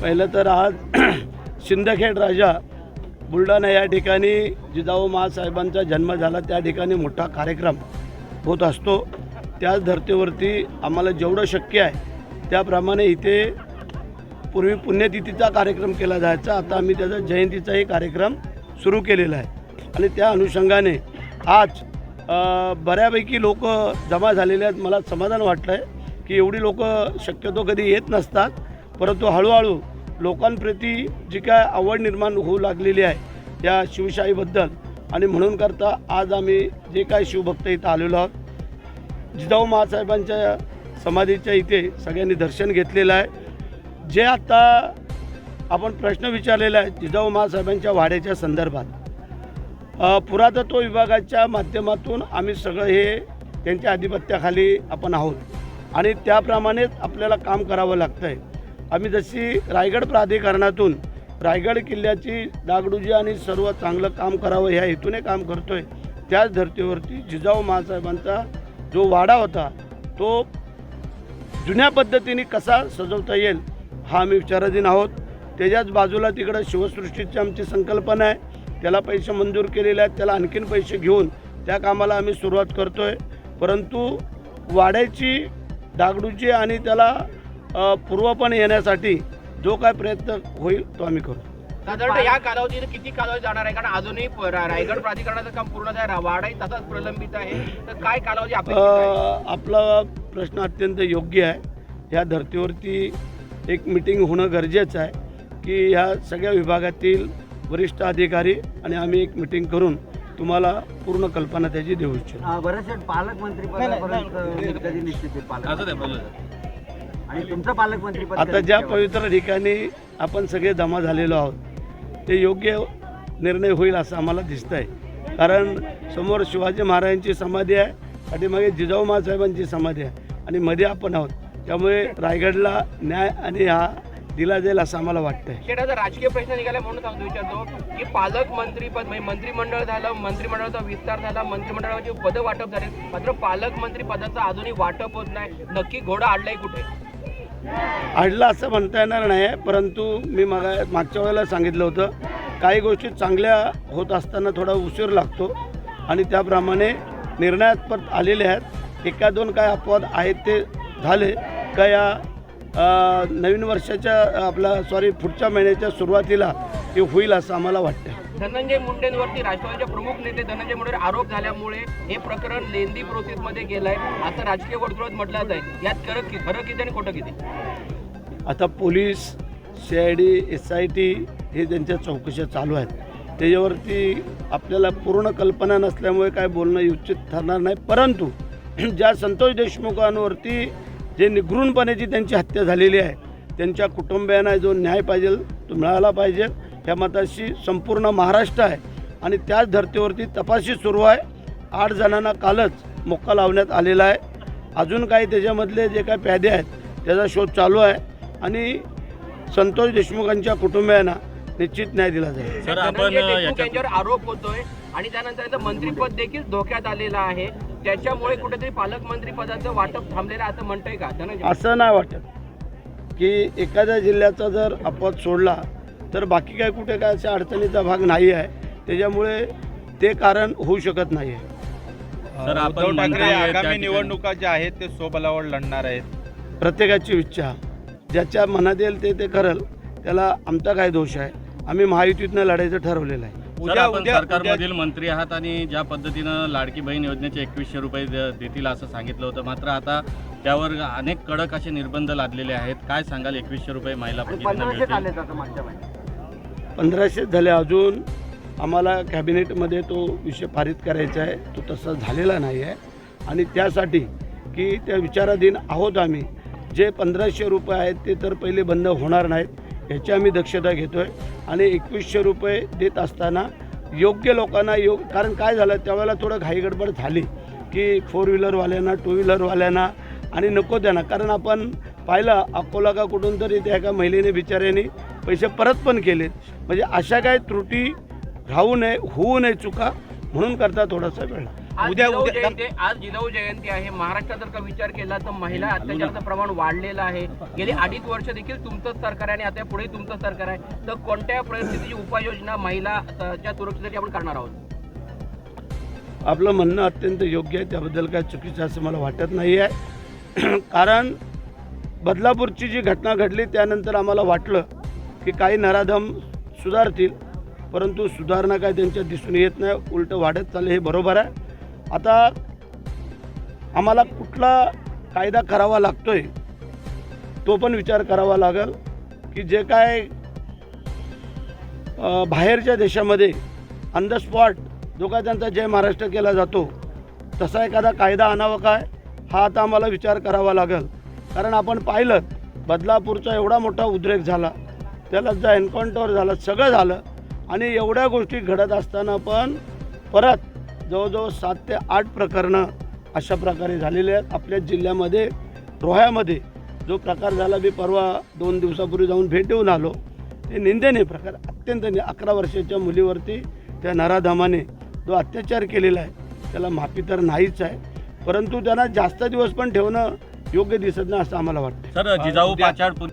पहिलं तर आज सिंदखेड राजा बुलढाणा या ठिकाणी जिजाऊ माँसाहेबांचा जन्म झाला त्या ठिकाणी मोठा कार्यक्रम होत असतो। त्याच धर्तीवरती आम्हाला जेवढं शक्य आहे त्याप्रमाणे इथे पूर्वी पुण्यतिथीचा कार्यक्रम केला जायचा, आता आम्ही त्याचा जयंतीचाही कार्यक्रम सुरू केलेला आहे आणि त्या अनुषंगाने आज बऱ्यापैकी लोक जमा झालेले आहेत। मला समाधान वाटलं आहे की एवढी लोक शक्यतो कधी येत नसतात, परंतु हळूहळू लोकांप्रती जी काय आवड निर्माण होऊ लागलेली आहे या शिवशाहीबद्दल आणि म्हणून करता आज आम्ही जे काय शिवभक्त इथं आलेलो आहोत, जिजाऊ माँसाहेबांच्या समाधीच्या इथे सगळ्यांनी दर्शन घेतलेलं आहे। जे आता आपण प्रश्न विचारलेला आहे जिजाऊ माँसाहेबांच्या वाड्याच्या संदर्भात, पुरातत्व विभागाच्या माध्यमातून आम्ही सगळं हे त्यांच्या आधिपत्याखाली आपण आहोत आणि त्याप्रमाणेच आपल्याला काम करावं लागतं आहे। आम्ही जशी रायगड प्राधिकरणातून रायगड किल्ल्याची डागडुजी आणि सर्व चांगलं काम करावं ह्या हेतूने काम करतो आहे, त्याच धर्तीवरती जिजाऊ माँसाहेबांचा जो वाडा होता तो जुन्या पद्धतीने कसा सजवता येईल हा आम्ही विचाराधीन आहोत। त्याच्याच बाजूला तिकडं शिवसृष्टीची आमची संकल्पना आहे, त्याला पैसे मंजूर केलेले आहेत, त्याला आणखीन पैसे घेऊन त्या कामाला आम्ही सुरुवात करतो आहे। परंतु वाड्याची डागडुजी आणि त्याला पूर्वपणे येण्यासाठी जो काय प्रयत्न होईल तो आम्ही करू। साधारण या कालावधीत किती कालावधी जाणार आहे? कारण अजूनही रायगड प्राधिकरणाचं काम पूर्ण झालं, वाडाही तसाच प्रलंबित आहे, तर काय कालावधी अपेक्षित आहे? आपला प्रश्न अत्यंत योग्य आहे। ह्या धर्तीवरती एक मीटिंग होणं गरजेचं आहे की ह्या सगळ्या विभागातील वरिष्ठ अधिकारी आणि आम्ही एक मीटिंग करून तुम्हाला पूर्ण कल्पना त्याची देऊ इच्छितो। बरेचसे पालकमंत्री पदापर्यंत कधी निश्चित आणि तुमचं पालकमंत्री पद आता ज्या पवित्र ठिकाणी आपण सगळे जमा झालेलो आहोत ते योग्य निर्णय होईल असं आम्हाला दिसतं आहे। कारण समोर शिवाजी महाराजांची समाधी आहे, पाठीमागे जिजाऊ माँसाहेबांची समाधी आहे आणि मध्ये आपण आहोत, त्यामुळे रायगडला न्याय आणि हा दिला जाईल असं आम्हाला वाटतंय। शेवटचा राजकीय प्रश्न निघाला म्हणून सांगतो विचारतो की पालकमंत्रीपद म्हणजे मंत्रिमंडळ झालं, मंत्रिमंडळाचा विस्तार झाला, मंत्रिमंडळाची पदं वाटप झाले, मात्र पालकमंत्री पदाचं अजूनही वाटप होत नाही, नक्की घोडा अडलाय कुठे? अडला असं म्हणता येणार नाही, परंतु मी मागच्या वेळेला सांगितलं होतं काही गोष्टी चांगल्या होत असताना थोडा उशीर लागतो आणि त्याप्रमाणे निर्णयात आलेले आहेत। एका दोन काय अपवाद आहेत ते झाले का या नवीन वर्षाच्या पुढच्या महिन्याच्या सुरुवातीला ते होईल असं आम्हाला वाटतं। धनंजय मुंडेंवरती राष्ट्रवादीचे प्रमुख नेते धनंजय मुंडे आरोप झाल्यामुळे हे प्रकरण लेंदी प्रोसेसमध्ये गेलंय असं राजकीय वर्तुळात म्हटलं जात आहे। यात खरं किती आणि खोटं किती? आता पोलीस, CID, SIT हे त्यांच्या चौकशा चालू आहेत, त्याच्यावरती आपल्याला पूर्ण कल्पना नसल्यामुळे काय बोलणं उचित ठरणार नाही। परंतु ज्या संतोष देशमुखांवरती जे निगृणपणाची त्यांची हत्या झालेली आहे त्यांच्या कुटुंबियांना जो न्याय पाहिजे तो मिळाला पाहिजे ह्या मताशी संपूर्ण महाराष्ट्र आहे आणि त्याच धर्तीवरती तपासणी सुरू आहे। 8 जणांना कालच मोक्का लावण्यात आलेला आहे, अजून काही त्याच्यामधले जे काही प्यादे आहेत त्याचा शोध चालू आहे आणि संतोष देशमुखांच्या कुटुंबियांना निश्चित न्याय दिला जाईल। सर, आपण यांच्यावर आरोप होतोय आणि त्यानंतर मंत्रिपद देखील धोक्यात आलेलं आहे, त्याच्यामुळे कुठेतरी पालकमंत्री पदाचं वाटप थांबलेलं असं म्हणतंय का? असं नाही वाटत की एखाद्या जिल्ह्याचा जर अपवाद सोडला तर बाकी काय कुठे काय अशा अडचणीचा भाग नाही आहे, त्याच्यामुळे ते कारण होऊ शकत नाही आहे। सर, उद्धव ठाकरे आगामी निवडणुका ज्या आहेत ते स्वबळावर लढणार आहेत, प्रत्येकाची इच्छा ज्याच्या मनात येईल ते करेल, त्याला आमचा काय दोष आहे? आम्ही महायुतीतनं लढायचं ठरवलेलं आहे। आपण सरकारमधील मंत्री आहात आणि ज्या पद्धतीनं लाडकी बहीण योजनेचे 2100 रुपये देतील असं सांगितलं होतं, मात्र आता त्यावर अनेक कडक असे निर्बंध लादलेले आहेत, काय सांगाल? 2100 रुपये महिला भगिनींना मिळतील? 1500 झाले, अजून आम्हाला कॅबिनेटमध्ये तो विषय पारित करायचा आहे, तो तसा झालेला नाही आहे आणि त्यासाठी की त्या विचाराधीन आहोत आम्ही। जे 1500 रुपये आहेत ते तर पहिले बंद होणार नाहीत ह्याची आम्ही दक्षता घेतो आहे आणि 2100 रुपये देत असताना योग्य लोकांना कारण काय झालं त्यावेळेला थोडं घाईगडबड झाली की 4 व्हीलरवाल्यांना, 2 व्हीलरवाल्यांना आणि नको त्यांना, कारण आपण पाहिलं अकोला का कुठून तरी त्या एका महिलेने बिचाऱ्याने पैसे परत पण केलेत, म्हणजे अशा काय त्रुटी राहू नये, होऊ नये चुका, म्हणून करता थोडासा वेळ आज जिजाऊ जयंती आहे. महाराष्ट्रात जर का विचार केला तर महिला अत्याचाराचं प्रमाण वाढलेलं आहे. गेली 2.5 वर्ष देखील तुमचंच सरकार आहे आणि आता पुढे तुमचं सरकार आहे. तर कोणत्या परिस्थितीची उपाययोजना महिलाच्या सुरक्षेसाठी आपण करणार आहोत? आपलं म्हणणं अत्यंत योग्य आहे, त्याबद्दल काय चुकीचं असं मला वाटत नाही आहे. कारण बदलापूरची जी घटना घडली त्यानंतर आम्हाला वाटलं की काही नराधम सुधारतील, परंतु सुधारणा काय त्यांच्यात दिसून येत नाही, उलटं वाढत चाललं. हे बरोबर आहे. आता आम्हाला कुठला कायदा करावा लागतोय तो पण विचार करावा लागेल की जे काय बाहेरच्या देशामध्ये ऑन द स्पॉट जो काय त्यांचा जय महाराष्ट्र केला जातो तसा एखादा कायदा आणावा काय हा आता आम्हाला विचार करावा लागेल. कारण आपण पाहिलं बदलापूरचा एवढा मोठा उद्रेक झाला, त्याला जो एन्काउंटर झाला, सगळं झालं आणि एवढ्या गोष्टी घडत असताना पण परत जवळजवळ 7 ते 8 प्रकरणं अशा प्रकारे झालेले आहेत. आपल्या जिल्ह्यामध्ये रोह्यामध्ये जो प्रकार झाला, मी परवा 2 दिवसापूर्वी जाऊन भेट देऊन आलो, ते निंदनीय प्रकार, अत्यंत 11 वर्षाच्या मुलीवरती त्या नराधमाने जो अत्याचार केलेला आहे त्याला माफी तर नाहीच आहे, परंतु त्यांना जास्त दिवस पण ठेवणं योग्य दिसत नाही असं आम्हाला वाटतं. सर, जिजाऊ पाचाड